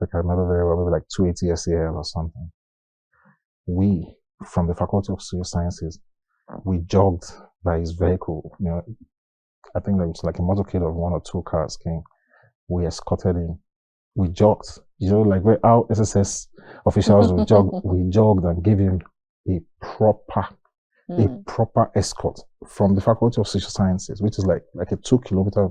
like I remember very well, maybe like 280 SAL or something. We, from the Faculty of Social Sciences, we jogged by his vehicle. I think there was like a motorcade of 1 or 2 cars came. We escorted him. We jogged, like where our SSS officials would jog. We jogged and gave him a proper escort from the Faculty of Social Sciences, which is like a 2-kilometer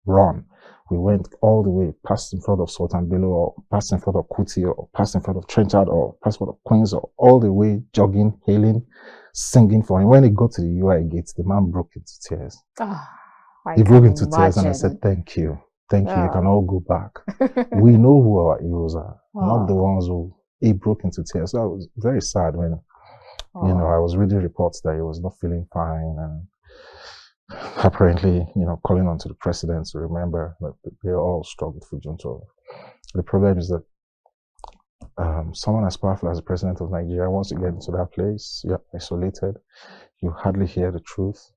run. We went all the way, passed in front of Sultan Bello, or passed in front of Kuti, or passed in front of Trenchard, or passed in front of Queens, or all the way jogging, hailing, singing for him. When he got to the UI gates, the man broke into tears. He broke into tears, and I said, "Thank you. Thank you. You can all go back." We know who our heroes are, not the ones who he broke into tears. So I was very sad when, I was reading reports that he was not feeling fine, and apparently, calling on to the president to remember that they all struggled for June 12. The problem is that someone as powerful as the president of Nigeria wants to get into that place. You're isolated. You hardly hear the truth.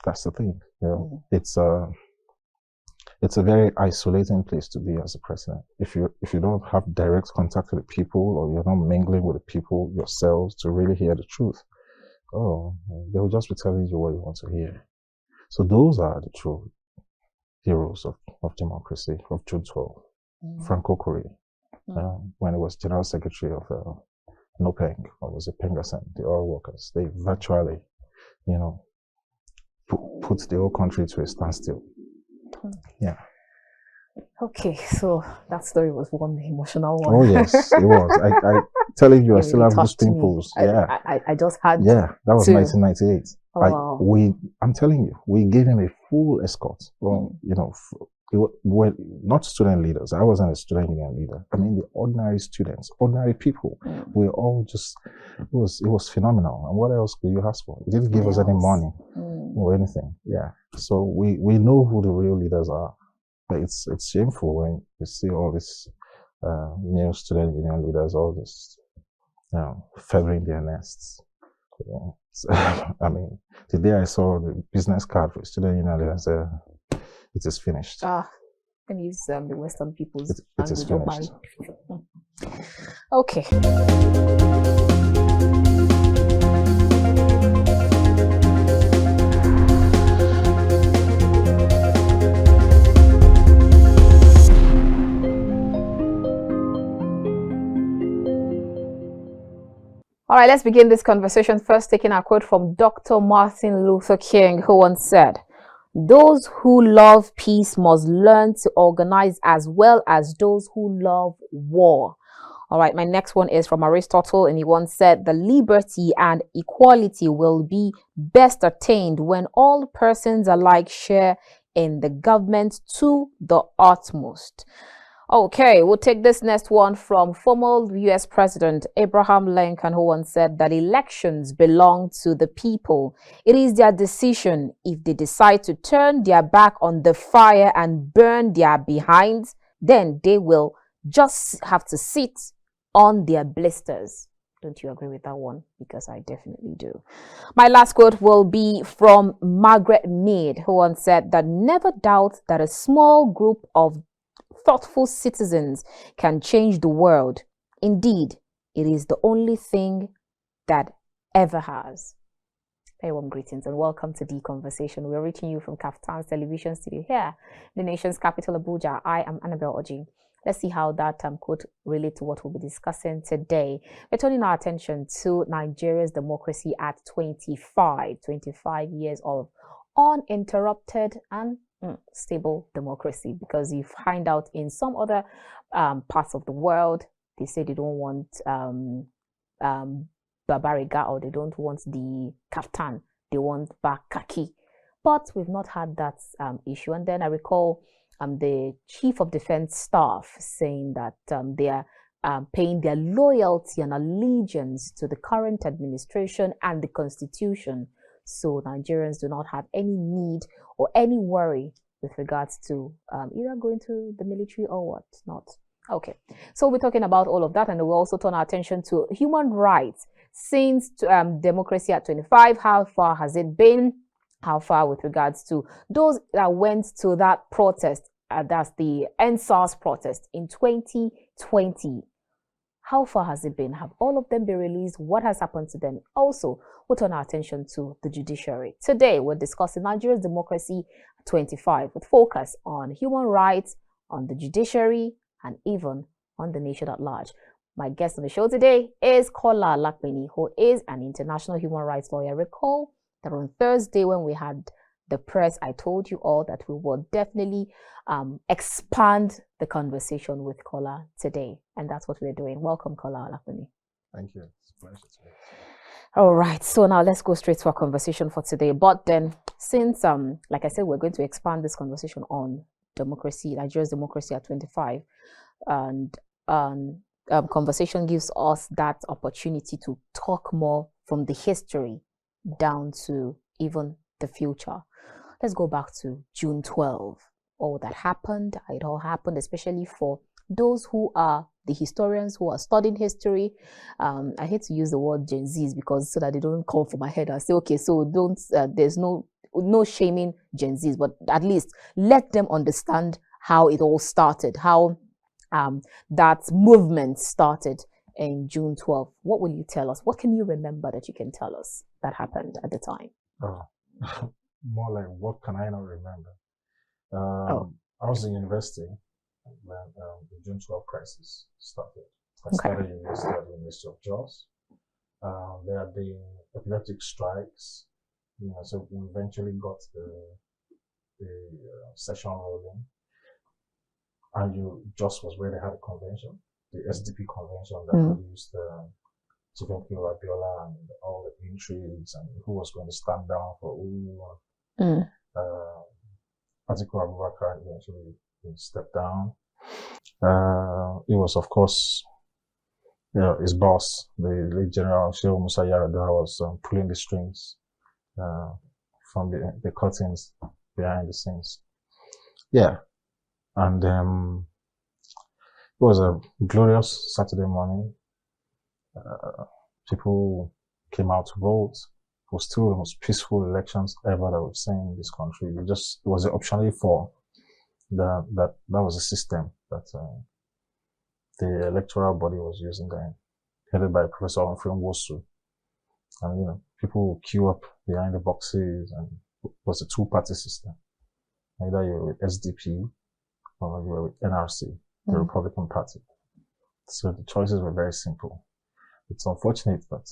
That's the thing. It's a very isolating place to be as a president. If you don't have direct contact with the people, or you're not mingling with the people yourselves to really hear the truth, they'll just be telling you what you want to hear. So those are the true heroes of democracy, of June 12. Franco Kore, when he was General Secretary of NOPENG, or was it Pengasen, the oil workers, they virtually, put the whole country to a standstill. Yeah. Okay, so that story was one emotional one. Oh yes, it was. I telling you, I still have those pimples. I just had. Yeah, that was 1998. Wow. I'm telling you, we gave him a full escort. Well, we're not student leaders. I wasn't a student union leader. I mean, the ordinary students, ordinary people. We all just, it was phenomenal. And what else could you ask for? It didn't give us any money or anything. Yeah. So we know who the real leaders are. But it's shameful when you see all this new student union leaders, all this, feathering their nests. I mean, the day I saw the business card for student union leaders, it is finished. Can use the Western people's it is finished. Okay. All right, let's begin this conversation first taking a quote from Dr. Martin Luther King, who once said, "Those who love peace must learn to organize as well as those who love war." All right, my next one is from Aristotle, and he once said, "The liberty and equality will be best attained when all persons alike share in the government to the utmost." Okay, we'll take this next one from former U.S. President Abraham Lincoln, who once said that elections belong to the people. It is their decision. If they decide to turn their back on the fire and burn their behinds, then they will just have to sit on their blisters. Don't you agree with that one? Because I definitely do. My last quote will be from Margaret Mead, who once said that never doubt that a small group of thoughtful citizens can change the world. Indeed, it is the only thing that ever has. Very warm greetings and welcome to The Conversation. We're reaching you from Kaftan's television studio here, the nation's capital, Abuja. I am Annabelle Oji. Let's see how that quote relates to what we'll be discussing today. We're turning our attention to Nigeria's democracy at 25 years of uninterrupted and stable democracy, because you find out in some other parts of the world, they say they don't want Babariga, or they don't want the kaftan, they want Bakaki. But we've not had that issue. And then I recall the Chief of Defense Staff saying that they are paying their loyalty and allegiance to the current administration and the Constitution. So Nigerians do not have any need or any worry with regards to either going to the military or what not. Okay, so we're talking about all of that, and we'll also turn our attention to human rights. Since democracy at 25, how far has it been? How far with regards to those that went to that protest? that's the NSAS protest in 2020. How far has it been? Have all of them been released? What has happened to them? Also, we'll turn our attention to the judiciary. Today, we're discussing Nigeria's democracy 25 with focus on human rights, on the judiciary, and even on the nation at large. My guest on the show today is Kola Alapinni, who is an international human rights lawyer. Recall that on Thursday when we had the press, I told you all that we will definitely expand the conversation with Kola today. And that's what we're doing. Welcome, Kola Alapinni. Thank you. It's a pleasure to be here. All right. So now let's go straight to our conversation for today. But then, since, like I said, we're going to expand this conversation on democracy, Nigeria's democracy at 25. And conversation gives us that opportunity to talk more from the history down to even the future. Let's go back to June 12. All that happened, it all happened, especially for those who are the historians who are studying history. I hate to use the word Gen Zs because so that they don't come for my head and say, okay, so don't, there's no shaming Gen Zs, but at least let them understand how it all started, how that movement started in June 12. What will you tell us? What can you remember that you can tell us that happened at the time? Oh, more like what can I not remember? I was in university when the June 12 crisis started. I started university at the University of Jos. There had been epileptic strikes, so we eventually got the session rolling. And Jos was where they had a convention, the SDP convention that produced Chief Kola Abiola and all the intrigues and who was going to stand down for who. Atiku Abubakar eventually stepped down. It was, of course, his boss, the late General Shehu Musa Yar'Adua, was pulling the strings from the curtains behind the scenes. Yeah, and it was a glorious Saturday morning. People came out to vote. It was still the most peaceful elections ever that we've seen in this country. It was the optionally for that was the system that the electoral body was using then, headed by Professor Onfrim Wosu. And people would queue up behind the boxes, and it was a two-party system. Either you were with SDP or you were with NRC, the Republican Party. So the choices were very simple. It's unfortunate that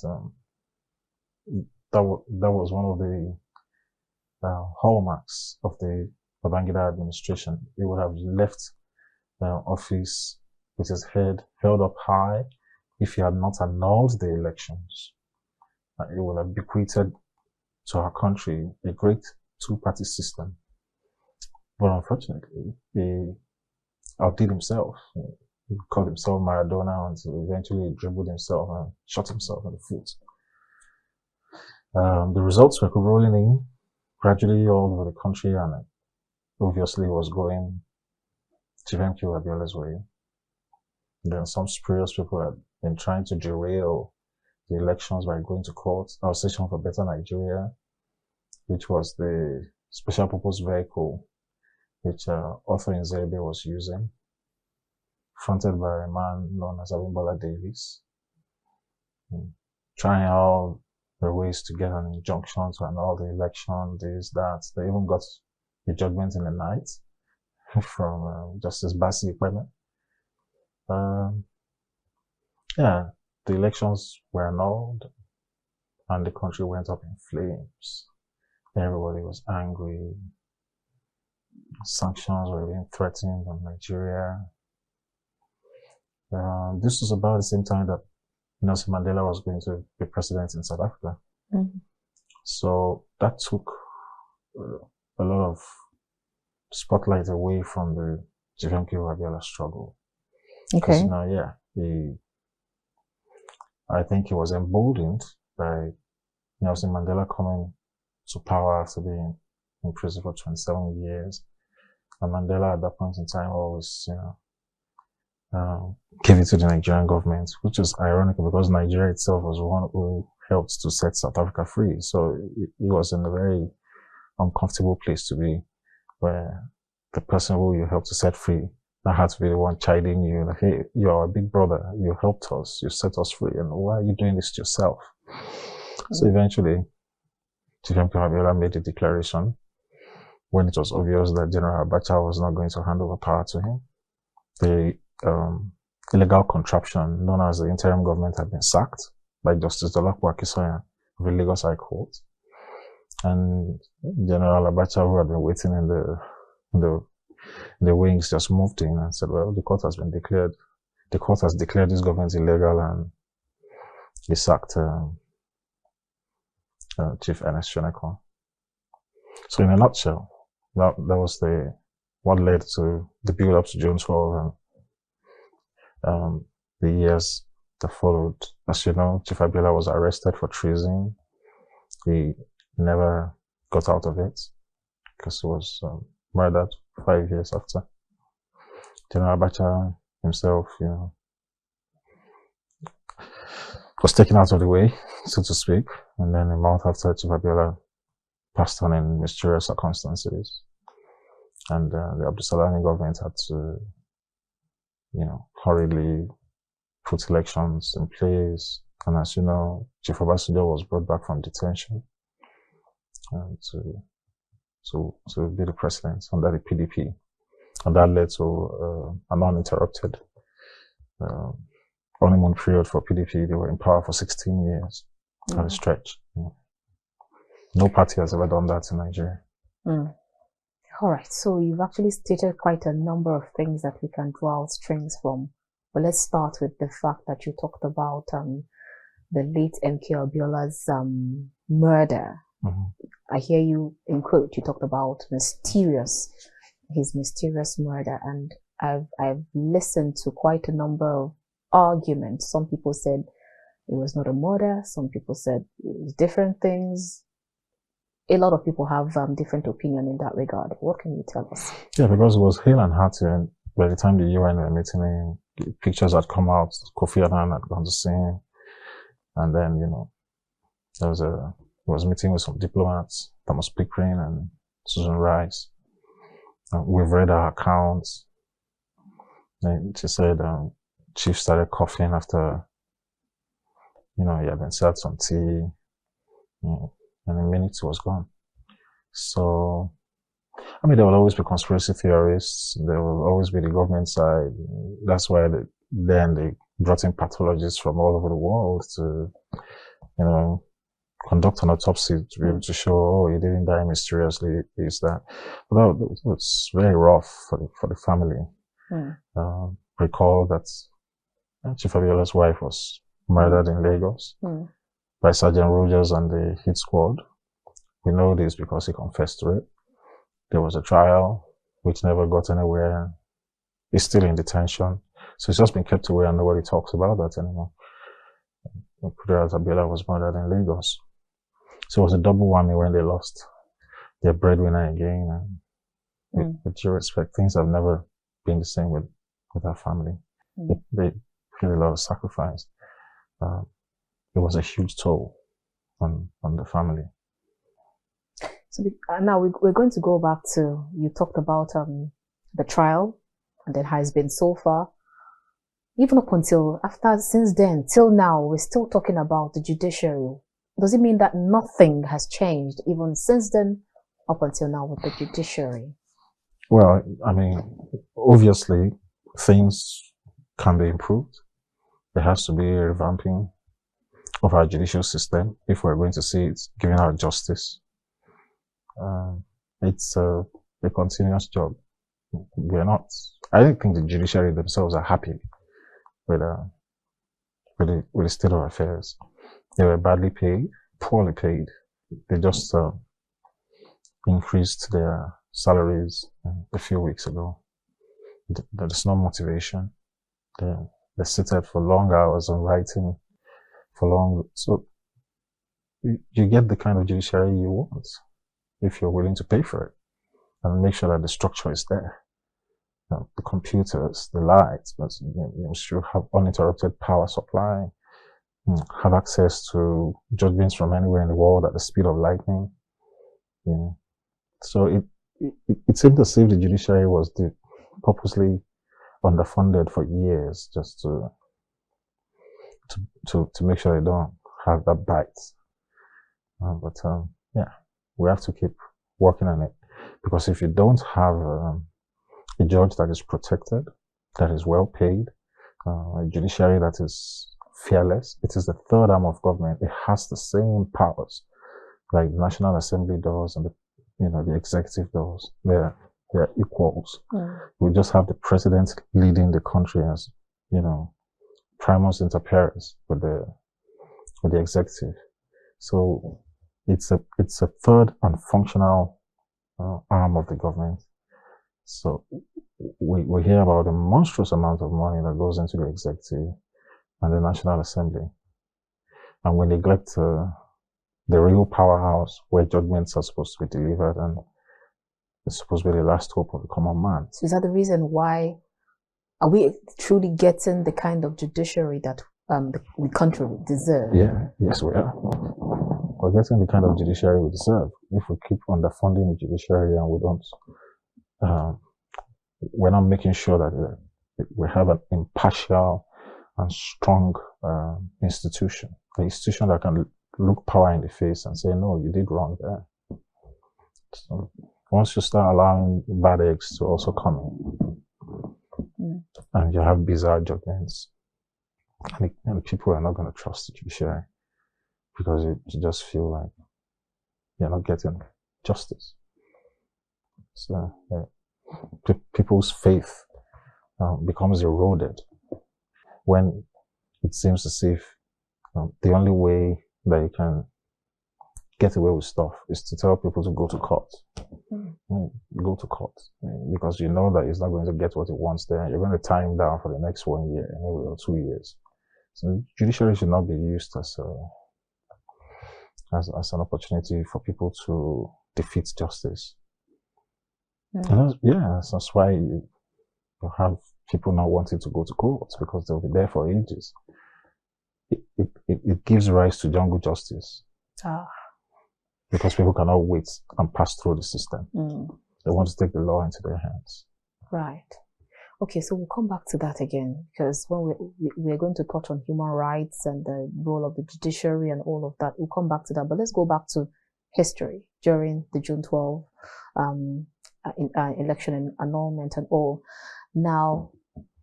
that was one of the hallmarks of the Babangida administration. He would have left office with his head held up high if he had not annulled the elections. It would have bequeathed to our country a great two-party system. But unfortunately, he outdid himself. He called himself Maradona until eventually he dribbled himself and shot himself in the foot. The results were rolling in gradually all over the country, and obviously was going Chief Abiola's way. And then some spurious people had been trying to derail the elections by going to court. Our Session for Better Nigeria, which was the special purpose vehicle which Arthur Nzebe was using, fronted by a man known as Abimbola Davis, trying all the ways to get an injunction to annul the election, this, that. They even got a judgment in the night from Justice Basi Ikweme. Yeah, the elections were annulled and the country went up in flames. Everybody was angry. Sanctions were being threatened on Nigeria. This was about the same time that Nelson Mandela was going to be president in South Africa. So that took a lot of spotlight away from the Chief Abiola struggle. Okay. I think he was emboldened by Nelson Mandela coming to power after being in prison for 27 years. And Mandela at that point in time always, gave it to the Nigerian government, which is ironic because Nigeria itself was one who helped to set South Africa free. So it was in a very uncomfortable place to be, where the person who you helped to set free now had to be the one chiding you, like, hey, you're our big brother, you helped us, you set us free, and why are you doing this to yourself? So eventually, Chief MK Abiola made a declaration when it was obvious that General Abacha was not going to hand over power to him. The illegal contraption known as the interim government had been sacked by Justice Dolapo Akisoyan of the Lagos High Court. And General Abacha, who had been waiting in the wings, just moved in and said, well, the court has declared this government illegal, and he sacked Chief Ernest Shoneko. So in a nutshell, that was what led to the build up to June 12 and the years that followed. As you know, Chief Abiola was arrested for treason. He never got out of it because he was murdered 5 years after. General Abacha himself, was taken out of the way, so to speak, and then a month after, Chief Abiola passed on in mysterious circumstances, and the Abdulsalami government had to, hurriedly put elections in place. And as you know, Chief Obasanjo was brought back from detention to be the president under the PDP, and that led to an uninterrupted honeymoon period for PDP. They were in power for 16 years at a stretch. No party has ever done that in Nigeria. All right, so you've actually stated quite a number of things that we can draw out strings from. But let's start with the fact that you talked about the late MK Abiola's murder. I hear you, in quote, you talked about his mysterious murder, and I've listened to quite a number of arguments. Some people said it was not a murder. Some people said it was different things. A lot of people have different opinion in that regard. What can you tell us? Yeah, because it was hale and hearty, and by the time the UN were meeting, the pictures had come out. Kofi Annan had gone to see him, and then he was meeting with some diplomats, Thomas Pickering and Susan Rice. We've read our accounts. And she said Chief started coughing after, he had been served some tea, and in a minute he was gone. So, there will always be conspiracy theorists. There will always be the government side. That's why they brought in pathologists from all over the world to, conduct an autopsy to be able to show, he didn't die mysteriously, is that. But that was very rough for the family. Recall that Chief Abiola's wife was murdered in Lagos by Sergeant Rogers and the hit squad. We know this because he confessed to it. There was a trial which never got anywhere. He's still in detention. So it's just been kept away and nobody talks about that anymore. Kudirat Abiola was murdered in Lagos. So it was a double whammy when they lost their breadwinner again. And with due respect, things have never been the same with our family. They feel a lot of sacrifice. It was a huge toll on the family. So now we're going to go back to, you talked about the trial and then how it's been so far. Even up until since then, till now, we're still talking about the judiciary. Does it mean that nothing has changed even since then up until now with the judiciary? Well, obviously things can be improved. There has to be a revamping of our judicial system if we're going to see it giving out justice. It's a continuous job. I don't think the judiciary themselves are happy with the state of affairs. They were badly paid, poorly paid. They just increased their salaries a few weeks ago. There's no motivation. They're seated for long hours on writing for long. So you get the kind of judiciary you want if you're willing to pay for it and make sure that the structure is there. The computers, the lights, but you should have uninterrupted power supply, have access to judgments from anywhere in the world at the speed of lightning. So it seemed as if the judiciary was purposely underfunded for years, just to make sure they don't have that bite. But yeah, we have to keep working on it, because if you don't have a judge that is protected, that is well paid, a judiciary that is fearless, it is the third arm of government. It has the same powers like the National Assembly does and the executive does. They're equals. We just have the president leading the country as primus inter pares with the executive. So it's a third and functional arm of the government. So we hear about a monstrous amount of money that goes into the executive and the National Assembly, and we neglect the real powerhouse where judgments are supposed to be delivered, and it's supposed to be the last hope of the common man. So is that the reason why are we truly getting the kind of judiciary that the country deserves? Yes, we are. We're getting the kind of judiciary we deserve. If we keep underfunding the judiciary and we don't, we're not making sure that we have an impartial and strong institution, an institution that can look power in the face and say, no, you did wrong there. So once you start allowing bad eggs to also come in, and you have bizarre judgments, and people are not going to trust the judiciary because you just feel like you're not getting justice. So people's faith becomes eroded when it seems as if the only way that you can get away with stuff is to tell people to go to court. Go to court, because you know that he's not going to get what he wants there. You're going to tie him down for the next 1 year anyway, or 2 years. So judiciary should not be used as an opportunity for people to defeat justice. And that's why you have people not wanting to go to court, because they'll be there for ages. It gives rise to jungle justice. Because people cannot wait and pass through the system. They want to take the law into their hands. Right. Okay, so we'll come back to that again, because when we're going to touch on human rights and the role of the judiciary and all of that, we'll come back to that. But let's go back to history during the June 12 election and annulment and all. Now,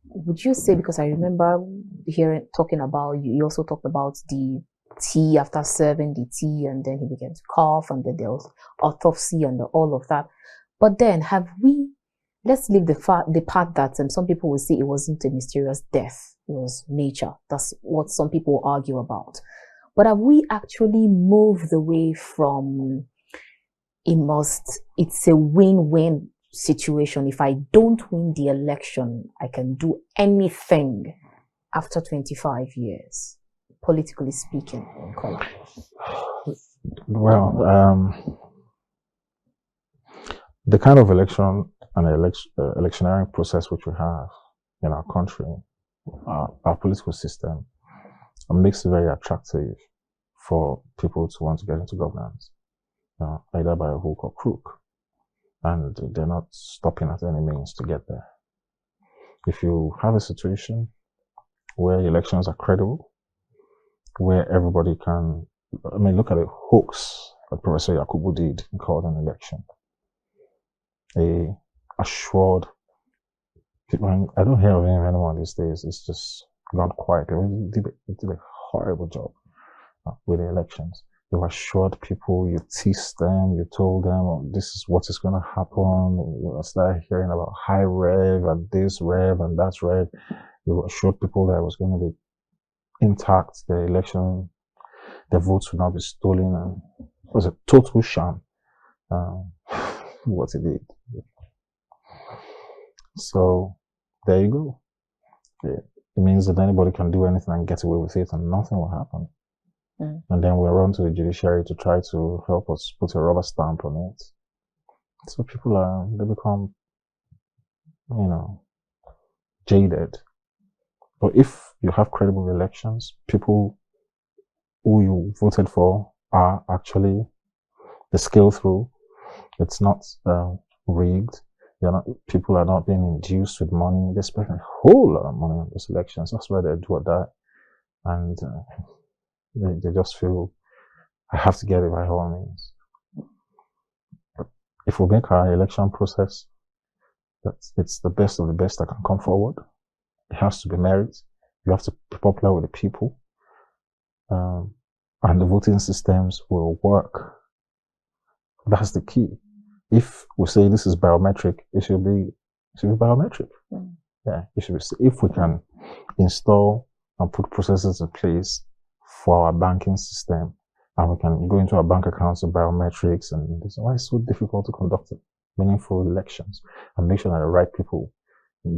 would you say, because I remember talking about, you also talked about the tea after serving the tea, and then he began to cough, and then there was autopsy and all of that. But then let's leave the part that some people will say it wasn't a mysterious death, it was nature. That's what some people argue about. But have we actually moved away from it's a win-win situation? If I don't win the election, I can do anything after 25 years, politically speaking, Kola? Well, the kind of election and electioneering process which we have in our country, our political system, makes it very attractive for people to want to get into governance, either by a hook or crook. And they're not stopping at any means to get there. If you have a situation where elections are credible, where everybody can, look at the hoax that Professor Yakubu did in calling an election. Assured people, I don't hear of him anymore these days. It's just gone quiet. They did a horrible job with the elections. You assured people, you teased them, you told them, oh, this is what is going to happen. You started hearing about high rev and this rev and that rev. You assured people that it was going to be intact, the election, the votes would not be stolen, and it was a total sham. What it did. So there you go. It means that anybody can do anything and get away with it, and nothing will happen. And then we run to the judiciary to try to help us put a rubber stamp on it. So people they become, jaded. But if you have credible elections, people who you voted for are actually the scale through. It's not rigged. People are not being induced with money. They spend a whole lot of money on these elections. That's why they do or die. And they just feel, I have to get it by all means. But if we make our election process, it's the best of the best that can come forward. It has to be merit. You have to be popular with the people. And the voting systems will work. That's the key. If we say this is biometric, it should be biometric. Yeah, it should be. If we can install and put processes in place for our banking system, and we can go into our bank accounts with biometrics, and this, why it's so difficult to conduct meaningful elections and make sure that the right people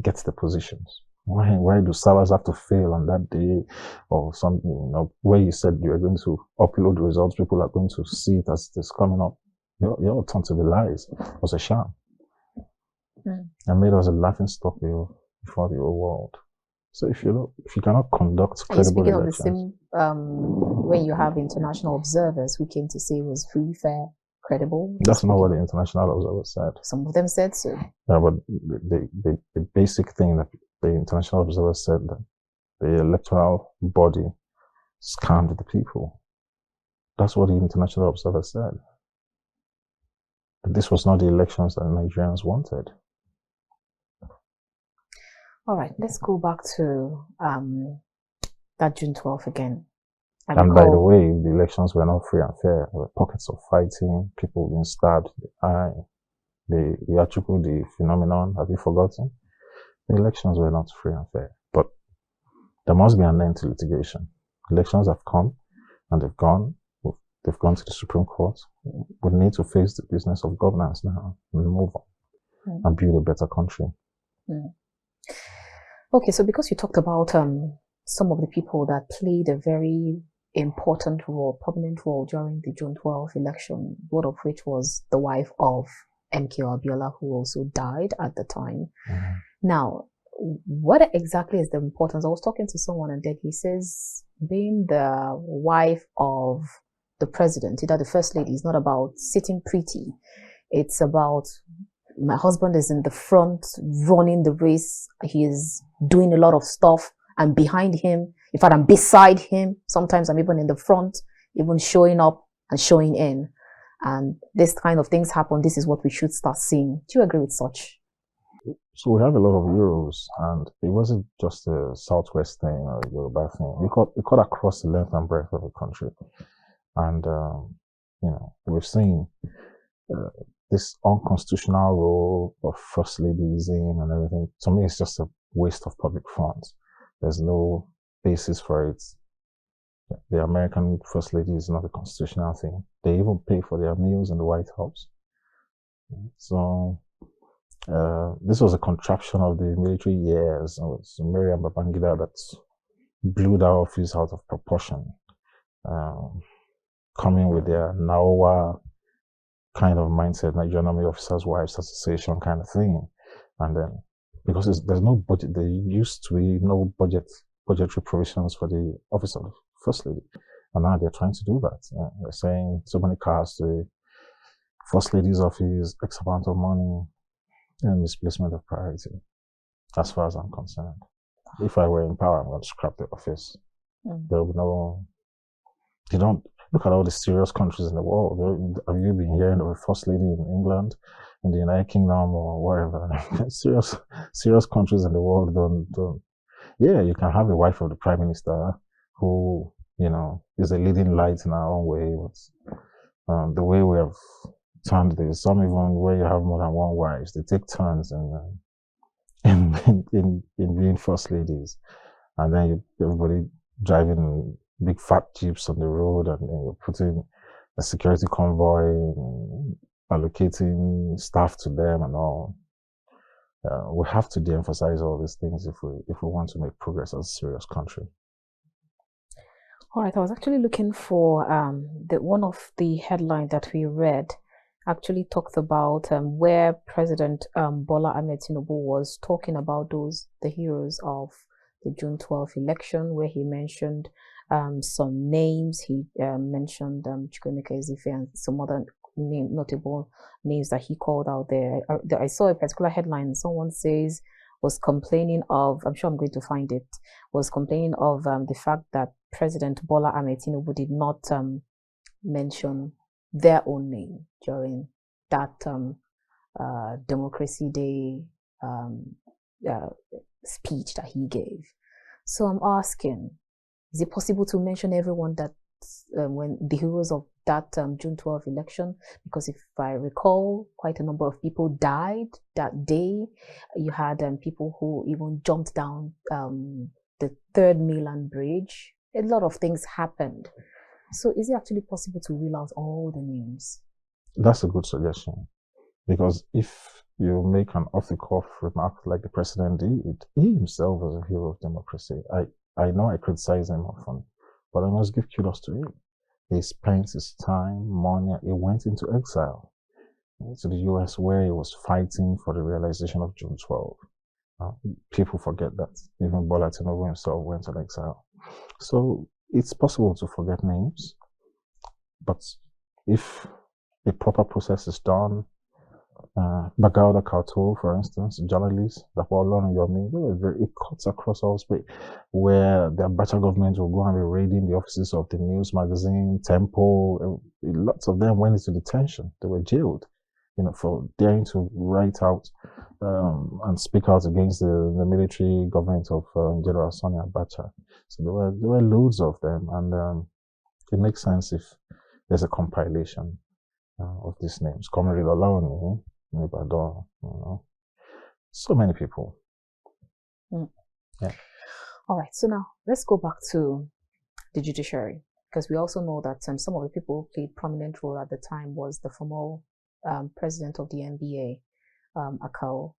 get the positions. Why do servers have to fail on that day or something? Where you said you are going to upload the results, people are going to see it as it's coming up. You're turned to be lies. It was a sham. And made us a laughing stock before the whole world. So if you cannot conduct credible elections. Are you speaking of the same when you have international observers who came to say it was free, fair, credible? That's not what the international observers said. Some of them said so. Yeah, but the basic thing that the international observers said, that the electoral body scammed the people. That's what the international observers said. That this was not the elections that Nigerians wanted. All right, let's go back to that June 12th again. And by the way, the elections were not free and fair. There were pockets of fighting, people being stabbed in the eye. You attribute the phenomenon. Have you forgotten? The elections were not free and fair. But there must be an end to litigation. Elections have come and they've gone. They've gone to the Supreme Court. We need to face the business of governance now and move on and build a better country. Okay, so because you talked about some of the people that played a very important role, prominent role during the June 12th election, one of which was the wife of MK Abiola, who also died at the time. Now, what exactly is the importance? I was talking to someone and then he says being the wife of the president, either the first lady, is not about sitting pretty. It's about my husband is in the front running the race. He is doing a lot of stuff. I'm behind him. In fact, I'm beside him. Sometimes I'm even in the front, even showing up and showing in. And this kind of things happen. This is what we should start seeing. Do you agree with such? So we have a lot of heroes, and it wasn't just a Southwest thing or a Yoruba thing. It cut across the length and breadth of the country. And, we've seen this unconstitutional role of first ladyism and everything. To me, it's just a waste of public funds. There's no basis for it. The American first lady is not a constitutional thing. They even pay for their meals in the White House. So this was a contraption of the military years. It was Miriam Babangida that blew that office out of proportion, coming with their Naowa kind of mindset, Nigerian Army Officers' Wives Association kind of thing. And then, because there's no budget, there used to be no budgetary provisions for the office of the First Lady. And now they're trying to do that. They're saying so many cars to the First Lady's office, X amount of money, and misplacement of priority, as far as I'm concerned. If I were in power, I'm going to scrap the office. There will be no... You don't... Look at all the serious countries in the world. Have you been hearing of a First Lady in England, in the United Kingdom, or wherever? serious countries in the world don't. Yeah, you can have the wife of the Prime Minister who, is a leading light in our own way. But the way we have turned this, some even where you have more than one wife, they take turns in being First Ladies. And then everybody driving big fat jeeps on the road, and then you're putting a security convoy, and allocating staff to them and all. We have to de-emphasize all these things if we want to make progress as a serious country. All right, I was actually looking for one of the headlines that we read actually talked about where President Bola Ahmed Tinubu was talking about the heroes of the June 12th election, where he mentioned some names. He mentioned Chukwemeka Ezeife and some other notable names that he called out there. I saw a particular headline. Someone says was complaining of. I'm sure I'm going to find it. Was complaining of the fact that President Bola Ahmed Tinubu did not mention their own name during that Democracy Day speech that he gave. So I'm asking, is it possible to mention everyone that when the heroes of that June 12 election? Because if I recall, quite a number of people died that day. You had people who even jumped down the third mainland bridge. A lot of things happened. So is it actually possible to reel out all the names? That's a good suggestion. Because if you make an off-the-cuff remark like the president did, he himself was a hero of democracy. I know I criticize him often, but I must give kudos to him. He spent his time, money, he went into exile to the US where he was fighting for the realization of June 12. People forget that. Even Bola Tinubu himself went to exile. So it's possible to forget names, but if a proper process is done, Bagauda Kauto, for instance, journalists that were learning your name, it cuts across all space, where the Abacha government will go and be raiding the offices of the news magazine, Tempo. Lots of them went into detention. They were jailed, for daring to write out and speak out against the military government of General Sani Abacha. So there were loads of them, and it makes sense if there's a compilation of these names. Comrade Olawumi, Nibadon, so many people. Yeah. All right, so now let's go back to the judiciary, because we also know that some of the people who played prominent role at the time was the former president of the NBA, Akao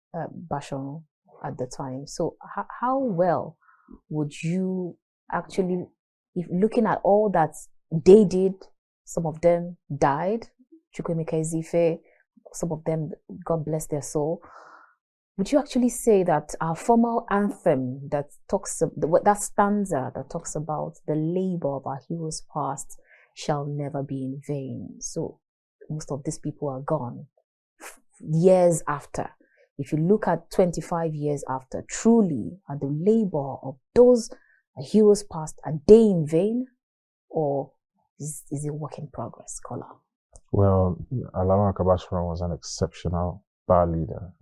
Bashorun, at the time. So how well would you actually, if looking at all that they did, some of them died, Chukwemeka Ezife, some of them, God bless their soul. Would you actually say that our formal anthem that stanza that talks about the labor of our heroes past shall never be in vain? So most of these people are gone years after. If you look at 25 years after, truly are the labor of those heroes past, are they in vain, or is it work in progress, Kola? Well, Alao Akabashran was an exceptional bar leader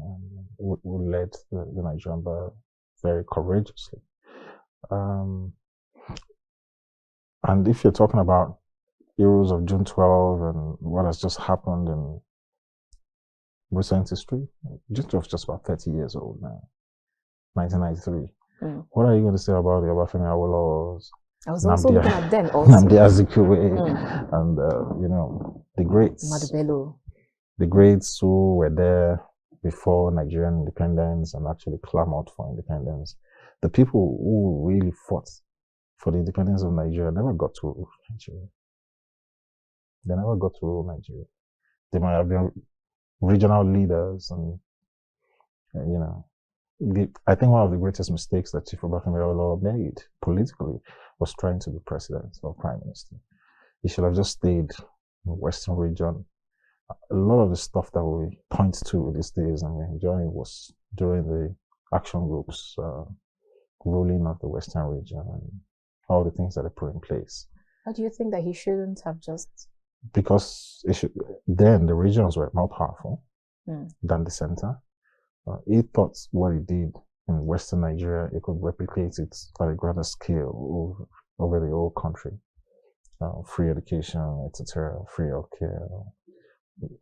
who led the Nigerian bar very courageously. And if you're talking about heroes of June 12 and what has just happened in recent history, June 12 is just about 30 years old now, 1993. What are you going to say about the Obafemi Awolow's? I was also looking at them also. Nnamdi Azikiwe and the greats. Madubelo. The greats who were there before Nigerian independence and actually clamored for independence. The people who really fought for the independence of Nigeria never got to rule Nigeria. They never got to rule Nigeria. They might have been regional leaders and, I think one of the greatest mistakes that Chief Obafemi Awolowo made politically was trying to be president or prime minister. He should have just stayed in the Western region. A lot of the stuff that we point to these days and we're enjoying was during the action groups ruling of the Western region and all the things that they put in place. How do you think that he shouldn't have just? Because then the regions were more powerful than the center. He thought what he did in Western Nigeria, he could replicate it at a grander scale over the whole country. Free education, etc., free healthcare.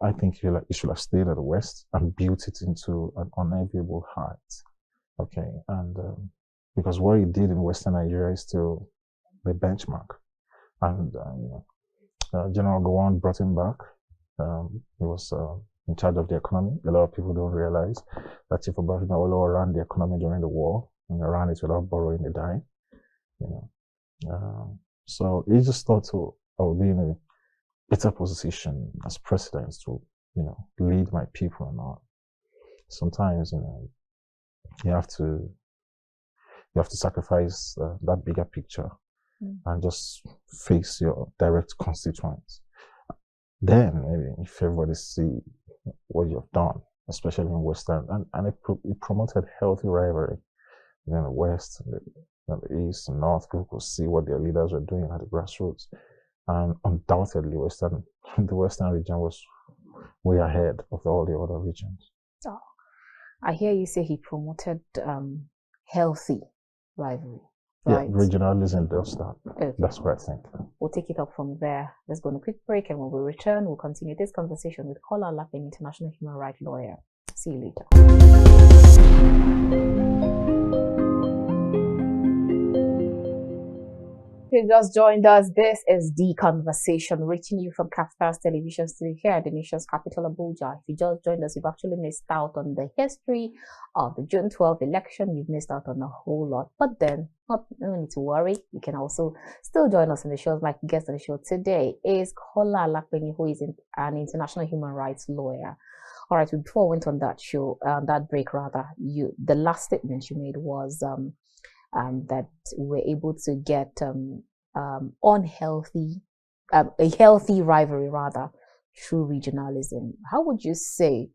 I think he should have stayed at the West and built it into an unenviable height. Okay, and because what he did in Western Nigeria is still the benchmark. And General Gowon brought him back. He was in charge of the economy. A lot of people don't realize that Chief Obafemi Awolowo ran the economy during the war, and he ran it without borrowing a dime. So he just thought I would be in a better position as president to, lead my people and all. Sometimes, you have to sacrifice that bigger picture and just face your direct constituents. Then maybe if everybody see what you've done, especially in Western, and it promoted healthy rivalry in the West, the East, and North. People could see what their leaders were doing at the grassroots, and undoubtedly, the Western region was way ahead of all the other regions. Oh, I hear you say he promoted healthy rivalry. Right. Yeah, regionalism does that. Okay. That's what I think. We'll take it up from there. Let's go on a quick break, and when we return, we'll continue this conversation with Kola Alapinni, international human rights lawyer. See you later. If you just joined us, this is The Conversation, reaching you from Capstars Television Studio here at the nation's capital, Abuja. If you just joined us, you've actually missed out on the history of the June 12th election. You've missed out on a whole lot. But then, no need to worry. You can also still join us in the show. My guest on the show today is Kola Alapinni, who is an international human rights lawyer. All right, before we went on that show, that break rather, the last statement you made was that we're able to get a healthy rivalry rather through regionalism. How would you say,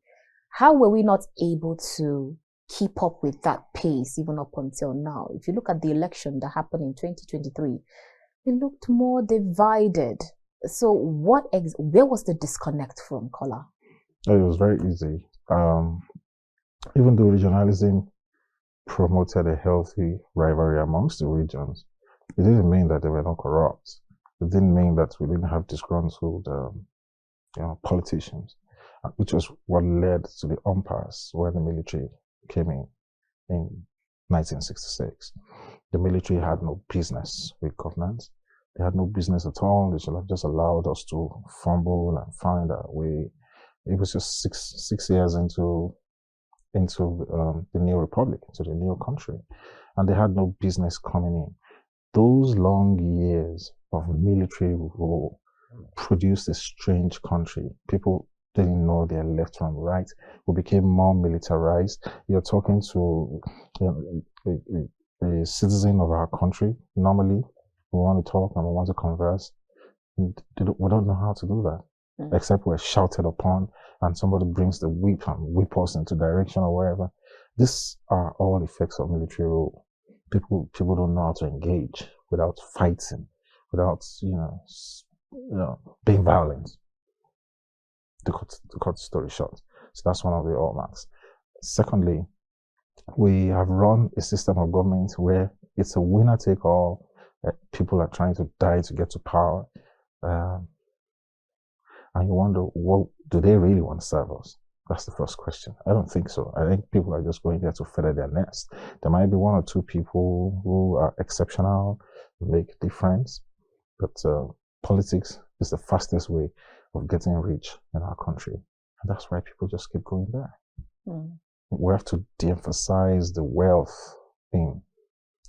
how were we not able to keep up with that pace even up until now? If you look at the election that happened in 2023, it looked more divided. So where was the disconnect from, Kola? It was very easy. Even though regionalism promoted a healthy rivalry amongst the regions, it didn't mean that they were not corrupt. It didn't mean that we didn't have disgruntled politicians, which was what led to the impasse when the military came in 1966. The military had no business with governance. They had no business at all. They should have just allowed us to fumble and find our way. It was just six years into the new republic, into the new country, and they had no business coming in. Those long years of military rule produced a strange country. People didn't know their left from right. We became more militarized. You're talking to a citizen of our country. Normally, we want to talk and we want to converse. We don't know how to do that. Except we're shouted upon and somebody brings the whip and whip us into direction or wherever. These are all effects of military rule. People don't know how to engage without fighting, without being violent. To cut the story short. So that's one of the hallmarks. Secondly, we have run a system of government where it's a winner take all. People are trying to die to get to power. And you wonder, what do they really want to serve us? That's the first question. I don't think so. I think people are just going there to feather their nest. There might be one or two people who are exceptional, make a difference, but politics is the fastest way of getting rich in our country. And that's why people just keep going there. We have to de-emphasize the wealth in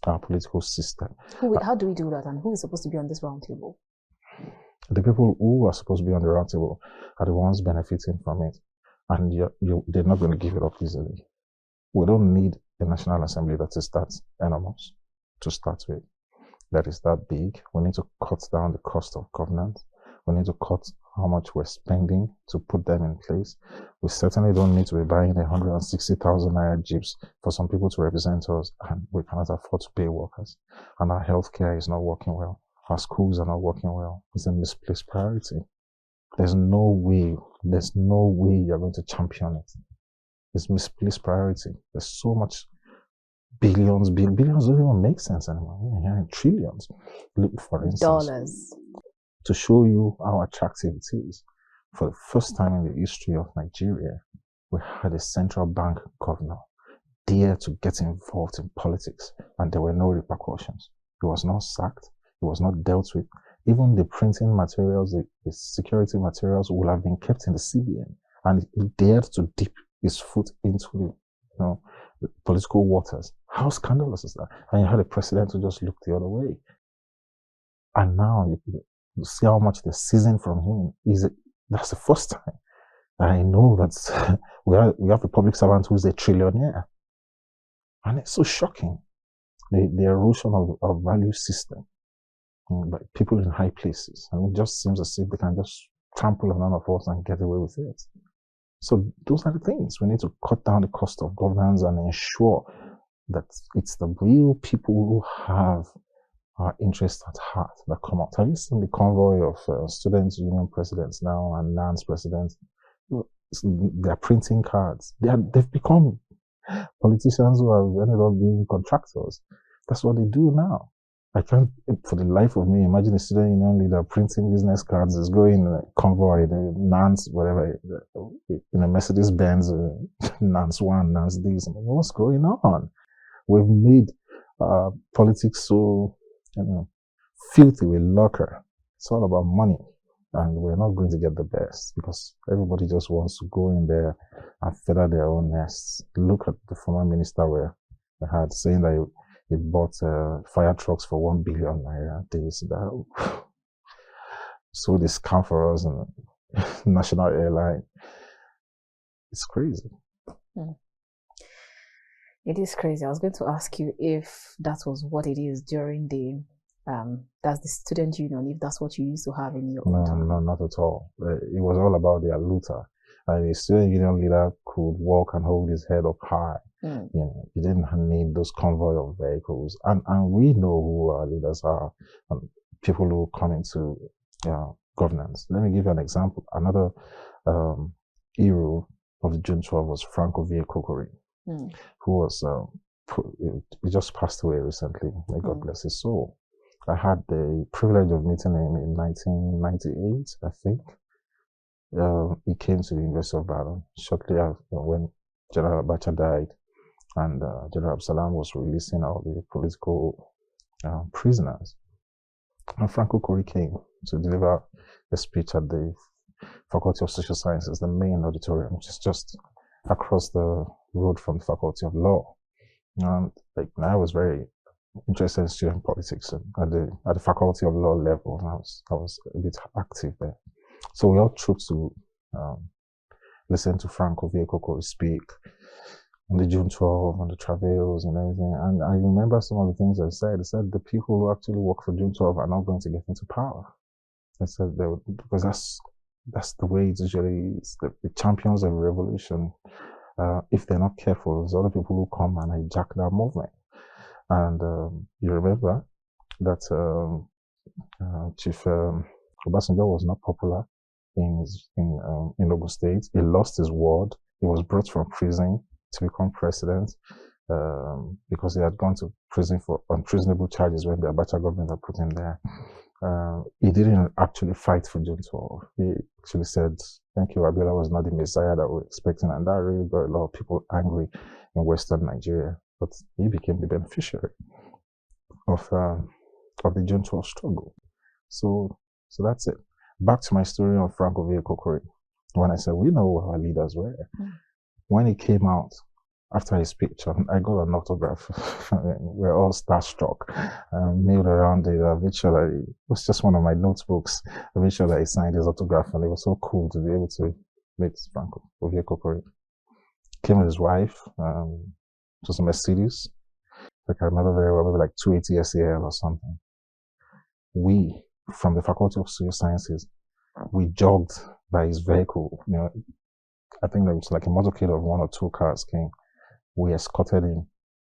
our political system. How do we do that, and who is supposed to be on this round table? The people who are supposed to be on the round table are the ones benefiting from it, and they're not going to give it up easily. We don't need a National Assembly that is that enormous to start with, that is that big. We need to cut down the cost of governance. We need to cut how much we're spending to put them in place. We certainly don't need to be buying 160,000 naira jeeps for some people to represent us, and we cannot afford to pay workers. And our healthcare is not working well. Our schools are not working well. It's a misplaced priority. There's no way you're going to champion it. It's misplaced priority. There's so much billions don't even make sense anymore. We're hearing trillions. Look, for instance, dollars. To show you how attractive it is, for the first time in the history of Nigeria, we had a central bank governor dare to get involved in politics, and there were no repercussions. He was not sacked. It was not dealt with. Even the printing materials, the security materials would have been kept in the CBN, and he dared to dip his foot into the political waters. How scandalous is that? And you had a president who just looked the other way. And now you see how much the season from him is. That's the first time. I know that we have a public servant who's a trillionaire, and it's so shocking. The erosion of value system by people in high places, and it just seems as if they can just trample on none of us and get away with it. So those are the things. We need to cut down the cost of governance and ensure that it's the real people who have our interests at heart that come out. Have you seen the convoy of students' union presidents now and NANS presidents? They're printing cards. They've become politicians who have ended up being contractors. That's what they do now. I can't, for the life of me, imagine a student union leader printing business cards, is going in a convoy, the Nance, whatever, in a Mercedes Benz, Nance 1, Nance this. What's going on? We've made politics so filthy with lucre. It's all about money. And we're not going to get the best because everybody just wants to go in there and feather their own nests. Look at the former minister where they had saying that he bought fire trucks for 1 billion naira. This, that. So they scam for us and national airline. It's crazy. It is crazy. I was going to ask you if that was what it is during the that's the student union, if that's what you used to have in your own time. No, not at all. It was all about their looter. The student union leader could walk and hold his head up high. You know, he didn't need those convoy of vehicles. And we know who our leaders are, people who come into governance. Let me give you an example. Another hero of the June 12 was Franco Kokori, who was he just passed away recently. May God bless his soul. I had the privilege of meeting him in 1998, I think. He came to the University of Ibadan shortly after when General Abacha died, and General Absalam was releasing all the political prisoners. And Franco Kori came to deliver a speech at the Faculty of Social Sciences, the main auditorium, which is just across the road from the Faculty of Law. And I was very interested in student politics at the Faculty of Law level. I was a bit active there. So we all trooped to listen to Franco Kokori speak on the June 12, on the travails and everything. And I remember some of the things I said. I said the people who actually work for June 12 are not going to get into power. I said because that's the way it usually is. The champions of revolution, if they're not careful, there's other people who come and hijack that movement. And you remember that Chief Obasanjo was not popular in Ogun State. He lost his word. He was brought from prison to become president because he had gone to prison for unreasonable charges when the Abacha government had put him there. He didn't actually fight for June 12. He actually said, thank you, Abiola was not the messiah that we were expecting, and that really got a lot of people angry in Western Nigeria. But he became the beneficiary of the June 12 struggle. So that's it. Back to my story of Franco Kokori. When I said we know who our leaders were, when he came out after his speech, I got an autograph. We're all starstruck. Mailed around it. I made sure that it was just one of my notebooks. I made sure that he signed his autograph, and it was so cool to be able to meet Franco Kokori. Came with his wife. It was a Mercedes. I remember very well, maybe like 280 SAL or something. We, from the Faculty of Social Sciences, we jogged by his vehicle. You know, I think there was like a motorcade of 1 or 2 cars came. We escorted him.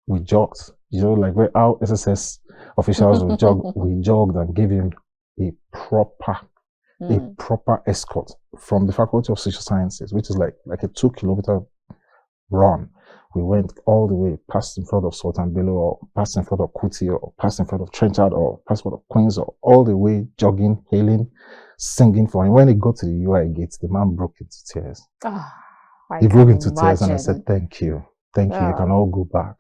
We jogged. You know, like where our SSS officials would jog. We jogged and gave him a proper escort from the Faculty of Social Sciences, which is like a 2-kilometer run. We went all the way, past in front of Sultan Bello, or past in front of Kuti, or past in front of Trenchard, or past in front of Queens, or all the way jogging, hailing, singing for him. When he got to the UI gates, the man broke into tears. He broke into tears, and I said, thank you. Thank you. You can all go back.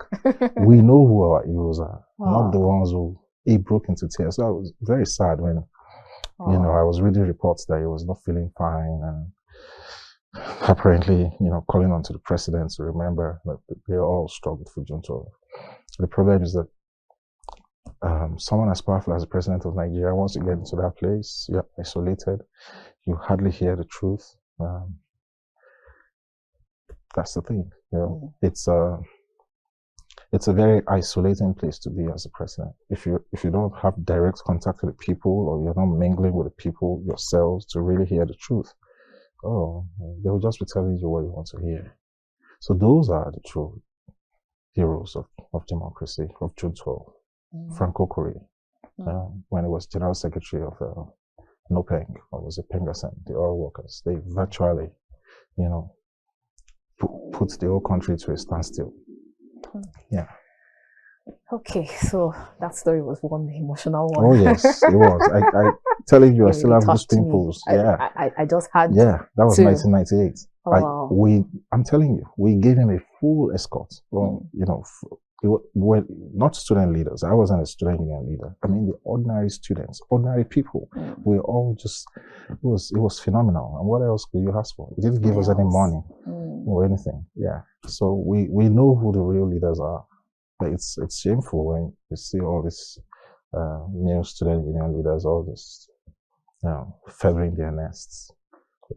We know who our heroes are, not the ones who he broke into tears. So I was very sad when, I was reading reports that he was not feeling fine, and apparently, calling on to the president to remember that they all struggled for June 12. The problem is that someone as powerful as the president of Nigeria, once you get into that place, you're isolated. You hardly hear the truth. That's the thing. It's it's a very isolating place to be as a president. If you don't have direct contact with the people, or you're not mingling with the people yourselves to really hear the truth, they will just be telling you what you want to hear. So those are the true heroes of democracy of June 12. Franco Kore, when he was General Secretary of NOPENG, or was it Pengasen, the oil workers, they virtually, put the whole country to a standstill. Yeah. Okay, so that story was one emotional one. Oh yes, it was. I telling you, I still have those pimples. Yeah. I just had. Yeah, that was 1998. Oh, wow. I'm telling you, we gave him a full escort. Well, we're not student leaders. I wasn't a student union leader. I mean, the ordinary students, ordinary people. We all just, it was phenomenal. And what else could you ask for? It didn't give us any money or anything. Yeah. So we know who the real leaders are. But it's shameful when you see all these new student union leaders, all this feathering their nests.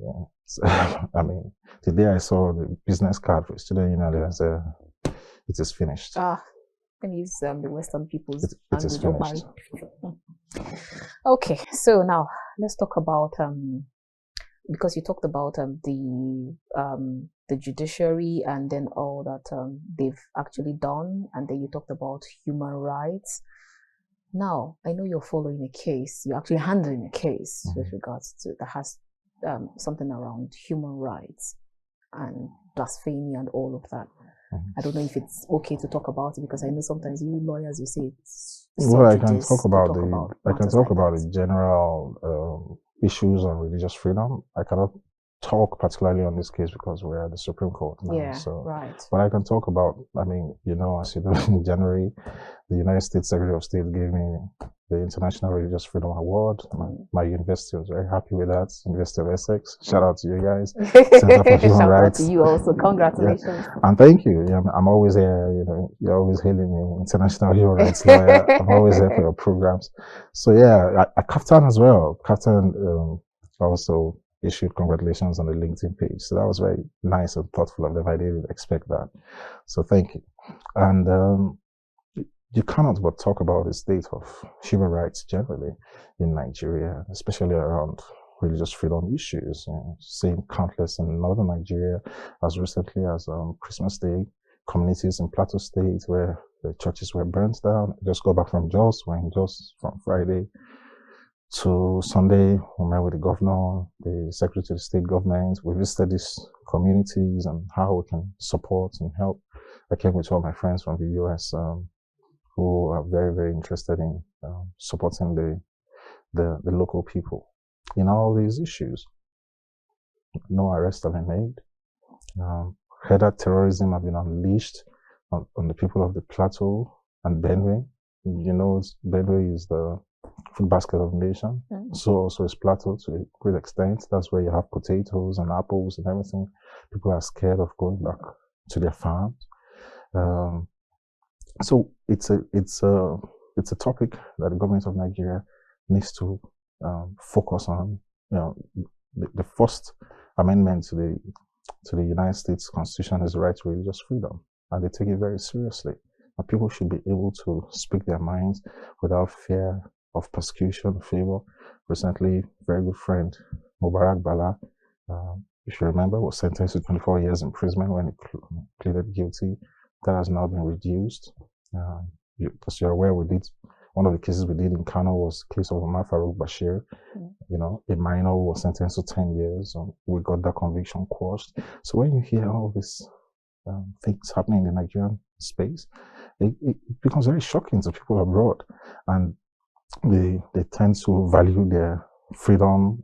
Yeah. So, I mean, the day I saw the business card for student union leaders, it is finished. Can use the Western people's. It is finished. Okay, so now let's talk about because you talked about the judiciary and then all that they've actually done, and then you talked about human rights. Now, I know you're following a case, you're actually handling a case with regards to that has something around human rights and blasphemy and all of that. I don't know if it's okay to talk about it, because I know sometimes you lawyers, you say it's well, I can talk about the general issues on religious freedom. I cannot talk particularly on this case because we're at the Supreme Court now. Yeah, so, right. But I can talk about, I mean, as you know, in January, the United States Secretary of State gave me the International Religious Freedom Award. My university was very happy with that. University of Essex. Shout out to you guys. Center for Human Rights. Shout out to you also. Congratulations. Yeah. And thank you. I'm always here. You're always hailing me, international human rights lawyer. I'm always here for your programs. So yeah, at Kaftan as well. Kaftan also issued congratulations on the LinkedIn page. So that was very nice and thoughtful of them. I didn't expect that. So thank you. And you cannot but talk about the state of human rights generally in Nigeria, especially around religious freedom issues. Seeing countless in northern Nigeria as recently as Christmas Day, communities in Plateau State where the churches were burnt down. Just go back from Jos, we're in Jos from Friday to Sunday. We met with the governor, the secretary of the state government. We visited these communities and how we can support and help. I came with all my friends from the US who are very, very interested in supporting the local people in all these issues. No arrests have been made. Header terrorism have been unleashed on the people of the Plateau and Benue. Benue is the food basket of the nation. So also is Plateau to a great extent. That's where you have potatoes and apples and everything. People are scared of going back to their farms. So it's a topic that the government of Nigeria needs to focus on. The first amendment to the United States Constitution is the right to religious freedom, and they take it very seriously. And people should be able to speak their minds without fear of persecution, favor. Recently, very good friend Mubarak Bala, if you remember, was sentenced to 24 years imprisonment when he pleaded guilty. That has now been reduced. Because you're aware, one of the cases we did in Kano was the case of Omar Farouk Bashir. A minor who was sentenced to 10 years. We got that conviction quashed. So when you hear all these things happening in the Nigerian space, it becomes very shocking to people abroad. And they tend to value their freedom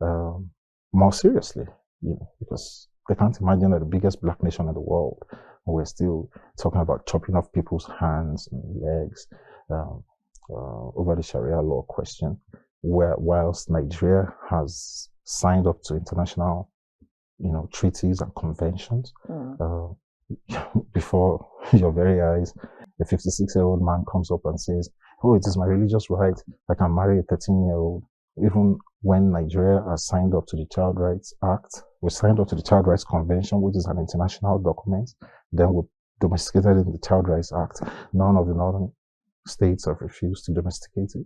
more seriously, because they can't imagine that the biggest black nation in the world, we're still talking about chopping off people's hands and legs over the Sharia law question, whilst Nigeria has signed up to international, treaties and conventions. Before your very eyes, a 56-year-old man comes up and says, "Oh, it is my religious right. I can marry a 13-year-old." Even when Nigeria has signed up to the Child Rights Act, we signed up to the Child Rights Convention, which is an international document. Then we domesticated in the Child Rights Act. None of the northern states have refused to domesticate it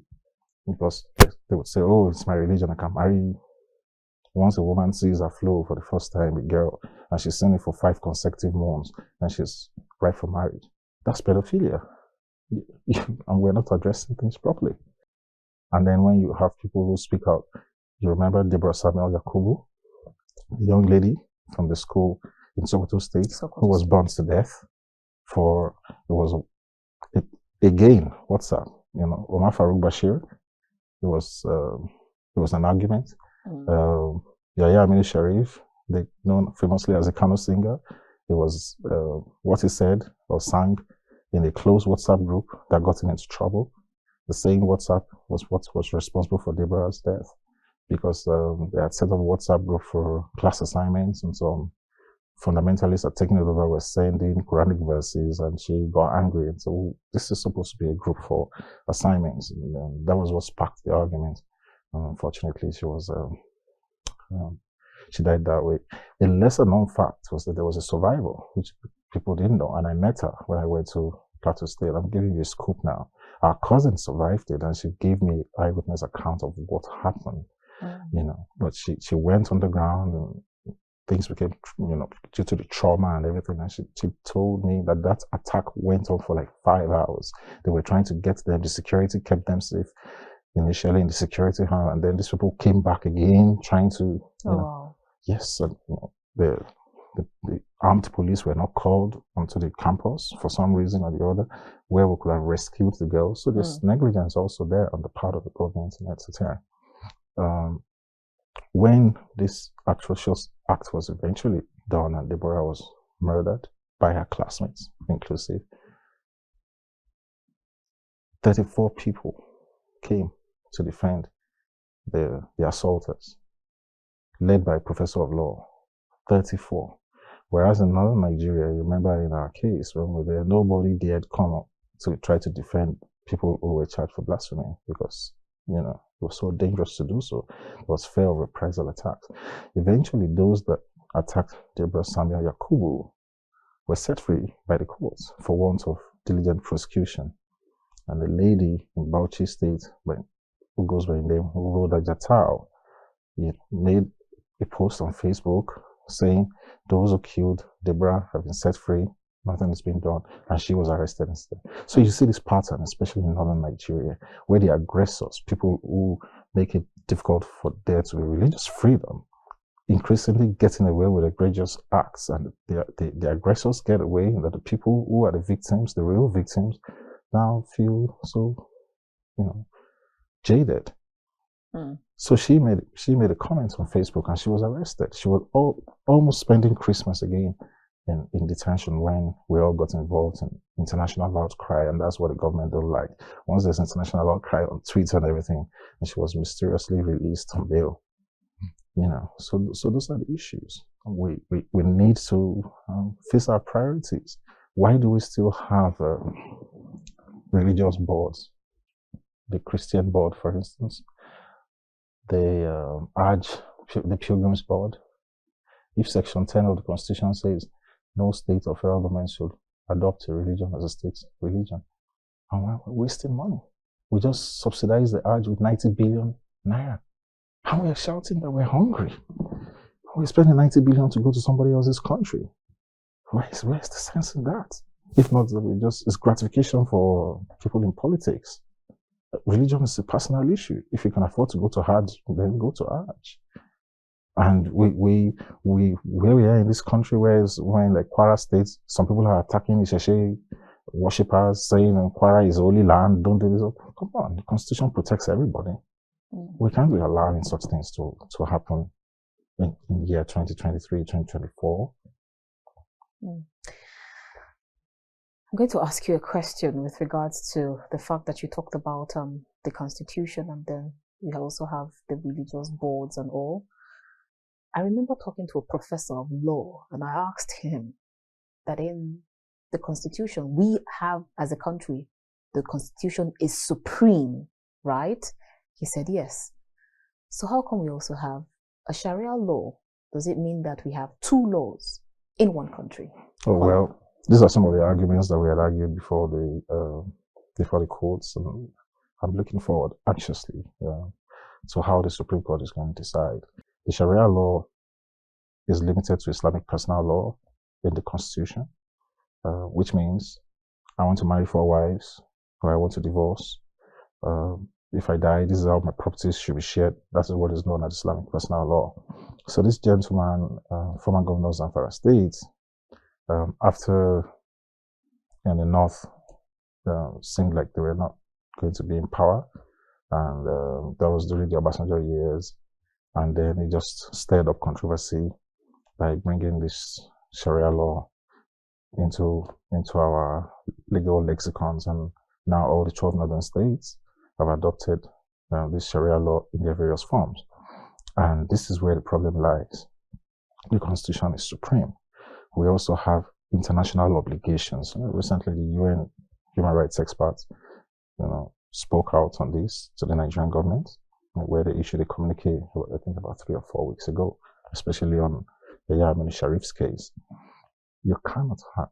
because they would say, oh, it's my religion, I can marry. Once a woman sees her flow for the first time, a girl, and she's seen it for 5 consecutive months, and she's ripe for marriage, that's pedophilia. And we're not addressing things properly. And then when you have people who speak out, you remember Deborah Samuel Yakubu, the young lady from the school in Sokoto State, who was burnt to death for, it was, again, what's that? You know, Omar Farouk Bashir, it was an argument. Yahya Aminu Sharif, known famously as a Kano singer, it was what he said or sang in a closed WhatsApp group that got him into trouble. The same WhatsApp was what was responsible for Deborah's death, because they had set up a WhatsApp group for class assignments, and some fundamentalists had taken it over, were sending Quranic verses, and she got angry and said, oh, this is supposed to be a group for assignments. And that was what sparked the argument. Unfortunately, she died that way. A lesser known fact was that there was a survivor, which people didn't know, and I met her when I went to Plateau State. I'm giving you a scoop now. Our cousin survived it, and she gave me eyewitness account of what happened. You know, but she went underground, and things became, you know, due to the trauma and everything. And she told me that attack went on for like 5 hours. They were trying to get them. The security kept them safe initially in the security hall, and then these people came back again trying to, you know, wow. Yes, and, you know, the armed police were not called onto the campus for some reason or the other, where we could have rescued the girls. So there's negligence also there on the part of the government, etc. When this atrocious act was eventually done and Deborah was murdered by her classmates, inclusive, 34 people came to defend the assaulters, led by a professor of law. 34. Whereas in northern Nigeria, you remember in our case, when we were there, nobody dared come up to try to defend people who were charged for blasphemy, because, you know, it was so dangerous to do so. There was fear of reprisal attacks. Eventually, those that attacked Deborah Samuel Yakubu were set free by the courts for want of diligent prosecution. And the lady in Bauchi State, who goes by the name Rhoda Jatao, he made a post on Facebook saying those who killed Deborah have been set free, nothing has been done, and she was arrested instead. So you see this pattern, especially in northern Nigeria, where the aggressors, people who make it difficult for there to be religious freedom, increasingly getting away with egregious acts, and the aggressors get away, and that the people who are the victims, the real victims, now feel so, you know, jaded. So she made a comment on Facebook, and she was arrested. She was almost spending Christmas again in detention when we all got involved in international outcry, and that's what the government don't like. Once there's international outcry on Twitter and everything, and she was mysteriously released on bail. You know, so those are the issues. We need to face our priorities. Why do we still have religious boards? The Christian board, for instance. The Pilgrims Board. If Section 10 of the Constitution says no state or federal government should adopt a religion as a state religion, and we're wasting money. We just subsidize the Hajj with 90 billion naira, and we're shouting that we're hungry. We're spending 90 billion to go to somebody else's country. Where's the sense in that? If not, it's gratification for people in politics. Religion is a personal issue. If you can afford to go to Hajj, then go to Hajj. And we where we are in this country, whereas when like Kwara State, some people are attacking Isheshe worshippers, saying Kwara is holy land, don't do this. Come on, the Constitution protects everybody. We can't be allowing such things to happen in year 2023, 2024. I'm going to ask you a question with regards to the fact that you talked about the Constitution, and then we also have the religious boards and all. I remember talking to a professor of law, and I asked him that in the Constitution, we have, as a country, the Constitution is supreme, right? He said yes. So how come we also have a Sharia law? Does it mean that we have two laws in one country? Oh, well, These are some of the arguments that we had argued before the courts, and I'm looking forward anxiously to how the Supreme Court is going to decide. The Sharia law is limited to Islamic personal law in the Constitution, which means I want to marry 4 wives, or I want to divorce. If I die, this is how my properties should be shared. That is what is known as Islamic personal law. So this gentleman, former governor of Zamfara State, after in the north seemed like they were not going to be in power, and that was during the Obasanjo years, and then he just stirred up controversy by bringing this Sharia law into our legal lexicons, and now all the 12 northern states have adopted this Sharia law in their various forms. And this is where the problem lies. The Constitution is supreme. We also have international obligations. Recently, the UN human rights experts, spoke out on this to the Nigerian government, where they issued a communique, I think about 3 or 4 weeks ago, especially on the Yahya Sharif's case. You cannot have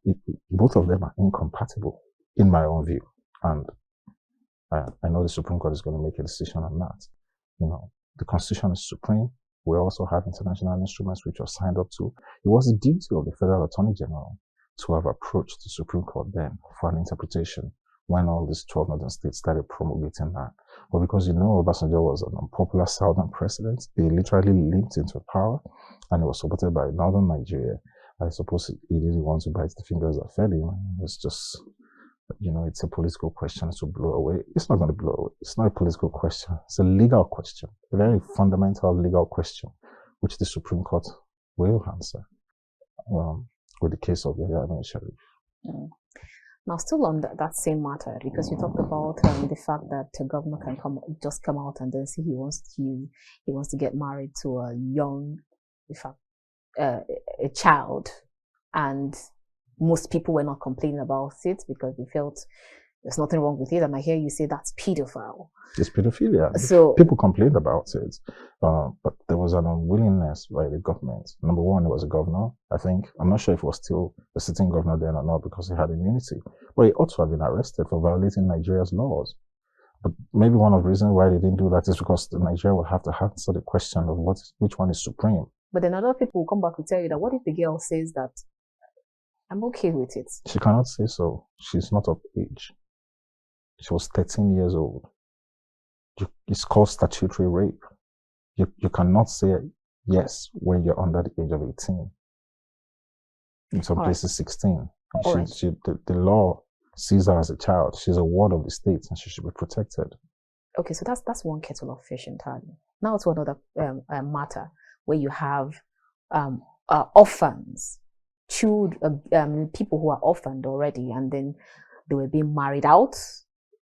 both of them are incompatible, in my own view, and I know the Supreme Court is going to make a decision on that. The Constitution is supreme. We also have international instruments which are signed up to. It was the duty of the Federal Attorney General to have approached the Supreme Court then for an interpretation when all these 12 northern states started promulgating that. But because Obasanjo was an unpopular southern president, he literally leaped into power, and it was supported by northern Nigeria. I suppose he didn't want to bite the fingers that fed him. It's just, it's a political question to blow away. It's not going to blow away. It's not a political question. It's a legal question, a very fundamental legal question, which the Supreme Court will answer with the case of Yahya Sharif. Now, still on that same matter, because you talked about the fact that a governor can come out and then say he wants to get married to a young, in fact, a child, and most people were not complaining about it because they felt there's nothing wrong with it. And I hear you say that's pedophile. It's pedophilia. So people complained about it, but there was an unwillingness by the government. Number one, it was a governor. I'm not sure if it was still a sitting governor then or not, because he had immunity. But he ought to have been arrested for violating Nigeria's laws. But maybe one of the reasons why they didn't do that is because Nigeria will have to answer the question of which one is supreme. But then other people will come back and tell you that what if the girl says that I'm okay with it? She cannot say so. She's not of age. She was 13 years old. It's called statutory rape. You cannot say yes when you're under the age of 18. In some places, 16. The law sees her as a child. She's a ward of the state, and she should be protected. Okay, so that's one kettle of fish entirely. Now to another matter where you have orphans, people who are orphaned already, and then they were being married out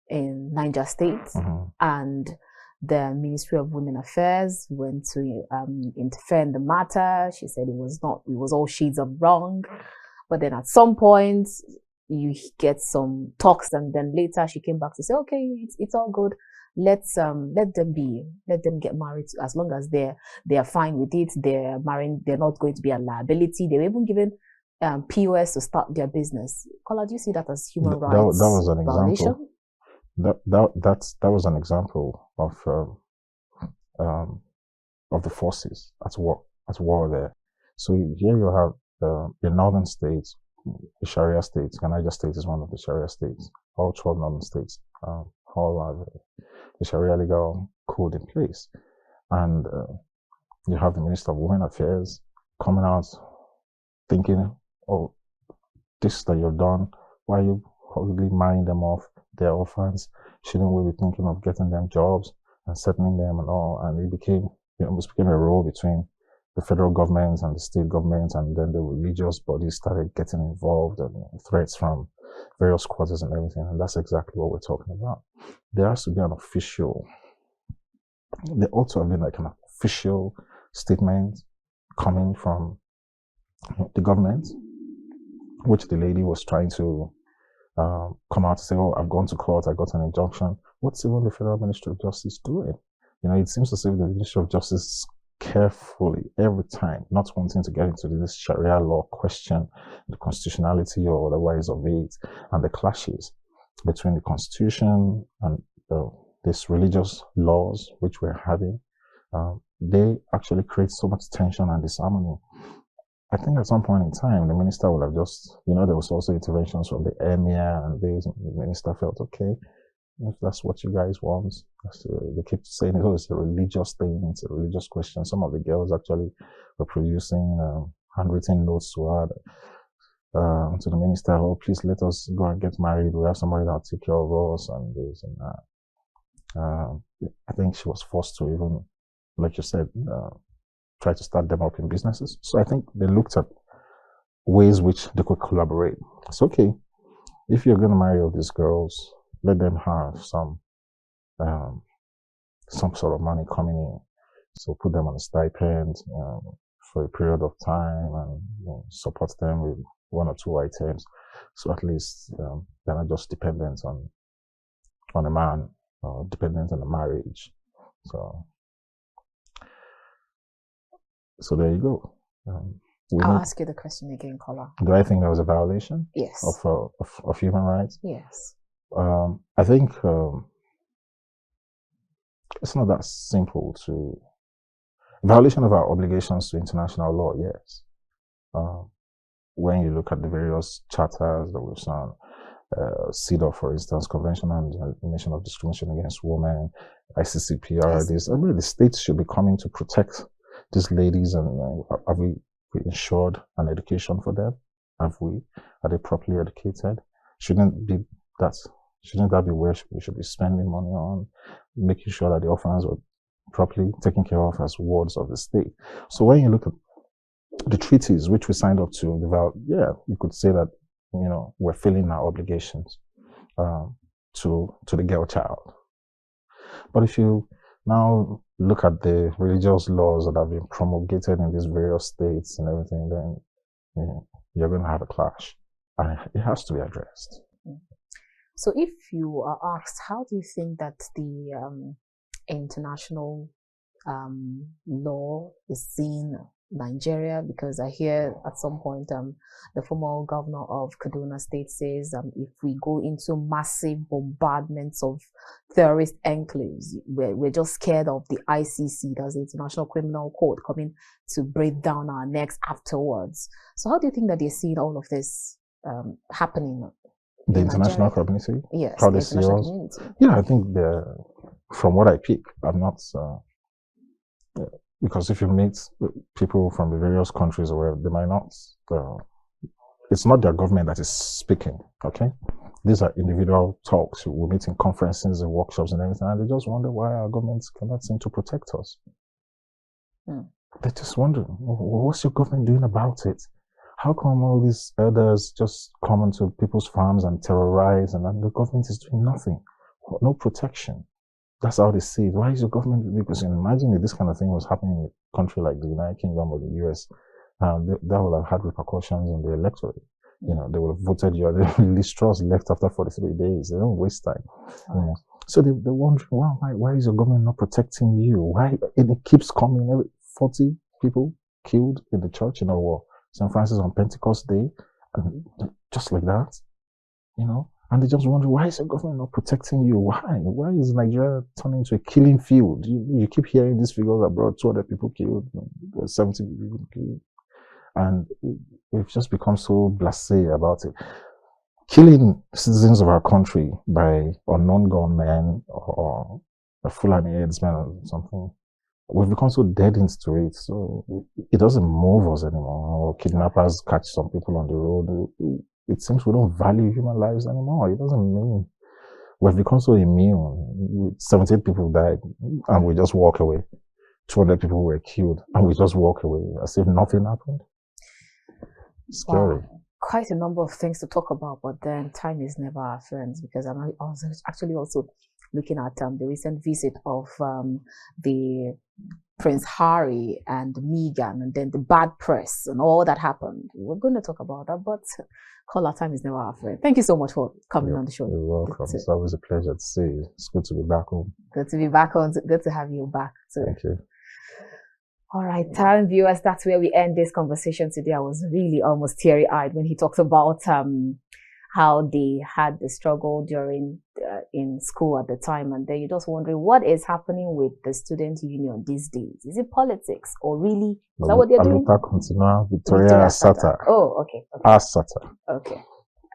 in Niger State, and the Ministry of Women Affairs went to interfere in the matter. She said it was all shades of wrong, but then at some point you get some talks, and then later she came back to say, okay, it's all good. Let them get married as long as they are fine with it. They're marrying. They're not going to be a liability. They were even given POS to start their business. Kola, do you see that as human rights? That was an violation? example. That was an example of the forces at war there. So here you have the northern states, the Sharia states. Niger State is one of the Sharia states. All 12 northern states all have the Sharia legal code in place, and you have the Minister of Women Affairs coming out thinking, oh, this that you've done, why are you probably marrying them off? They're orphans. Shouldn't we be thinking of getting them jobs and settling them and all? And it almost became a role between the federal government and the state government, and then the religious bodies started getting involved, and threats from various quarters and everything. And that's exactly what we're talking about. There has to be there ought to have been like an official statement coming from the government, which the lady was trying to come out to say, oh, I've gone to court, I got an injunction. What's even the Federal Ministry of Justice doing? It seems as if the Ministry of Justice carefully every time, not wanting to get into this Sharia law question, the constitutionality or otherwise of it, and the clashes between the constitution and these religious laws which we're having. They actually create so much tension and disharmony. I think at some point in time, the minister will have just, there was also interventions from the emir, and the minister felt, okay, if that's what you guys want. They keep saying, oh, it's a religious thing, it's a religious question. Some of the girls actually were producing handwritten notes to her, to the minister, oh, please let us go and get married. We have somebody that'll take care of us and this and that. I think she was forced to even, like you said, try to start developing businesses. So I think they looked at ways which they could collaborate. It's okay, if you're going to marry all these girls, let them have some sort of money coming in. So put them on a stipend for a period of time, and support them with one or two items. So at least they're not just dependent on a man or dependent on a marriage. So there you go. I'll ask you the question again, Kola. Do I think there was a violation? Yes. Of human rights? Yes. I think it's not that simple to violation of our obligations to international law. Yes. When you look at the various charters that we've signed, CEDAW, for instance, Convention on the Elimination of Discrimination Against Women, ICCPR, the states should be coming to protect these ladies, and have we ensured an education for them? Are they properly educated? Shouldn't that be where we should be spending money on, making sure that the orphans are properly taken care of as wards of the state? So when you look at the treaties which we signed up to, you could say that we're filling our obligations to the girl child. But if you now look at the religious laws that have been promulgated in these various states and everything, then you're going to have a clash, and it has to be addressed. So if you are asked, how do you think that the international law is seen Nigeria? Because I hear at some point the former governor of Kaduna State says if we go into massive bombardments of terrorist enclaves, we're just scared of the ICC, that's the International Criminal Court, coming to break down our necks afterwards. So how do you think that they're seeing all of this happening? The international community? Yes, how they see us? Yeah, I think from what I pick, I'm not... because if you meet people from the various countries where they might not, it's not their government that is speaking, okay? These are individual talks. We meet in conferences and workshops and everything, and they just wonder why our governments cannot seem to protect us. They're just wondering, what's your government doing about it? How come all these elders just come into people's farms and terrorize, and the government is doing nothing? No protection. That's how they see it. Why is your government? Because imagine if this kind of thing was happening in a country like the United Kingdom or the US, that would have had repercussions on the electorate. They would have voted you. Liz Truss left after 43 days. They don't waste time. So they're wondering, why is your government not protecting you? Why? And it keeps coming. 40 people killed in the church, St. Francis on Pentecost Day, and just like that, and they just wonder, why is the government not protecting you? Why? Why is Nigeria turning into a killing field? You keep hearing these figures abroad, 200 people killed, 70 people killed, and we've just become so blasé about it. Killing citizens of our country by unknown gunmen or a Fulani headsman or something, we've become so dead into it, so it doesn't move us anymore. Or kidnappers catch some people on the road. It seems we don't value human lives anymore. It doesn't mean we've become so immune. 17 people died and we just walk away. 200 people were killed and we just walk away as if nothing happened. Scary. Wow. Quite a number of things to talk about, but then time is never our friend, because I was actually also looking at the recent visit of the Prince Harry and Meghan, and then the bad press and all that happened. We're going to talk about that, but Kola, time is never our friend. Thank you so much for coming on the show. You're welcome. It's always a pleasure to see you. It's good to be back home. Good to be back home. Good to have you back too. Thank you. All right, time viewers, that's where we end this conversation today. I was really almost teary-eyed when he talked about how they had the struggle during in school at the time, and then you're just wondering what is happening with the student union these days. Is it politics or really? Is that what they're doing? Continua Victoria Asata. Oh, okay. Asata. Okay.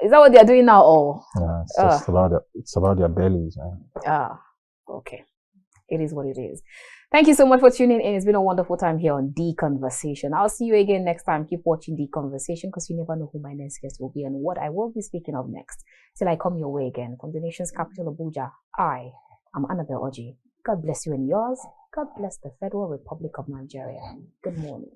Is that what they're doing now? Or yeah, it's just about their bellies, man. Okay. It is what it is. Thank you so much for tuning in. It's been a wonderful time here on The Conversation. I'll see you again next time. Keep watching The Conversation because you never know who my next guest will be and what I will be speaking of next. Till I come your way again from the nation's capital, Abuja, I am Annabelle Oji. God bless you and yours. God bless the Federal Republic of Nigeria. Good morning.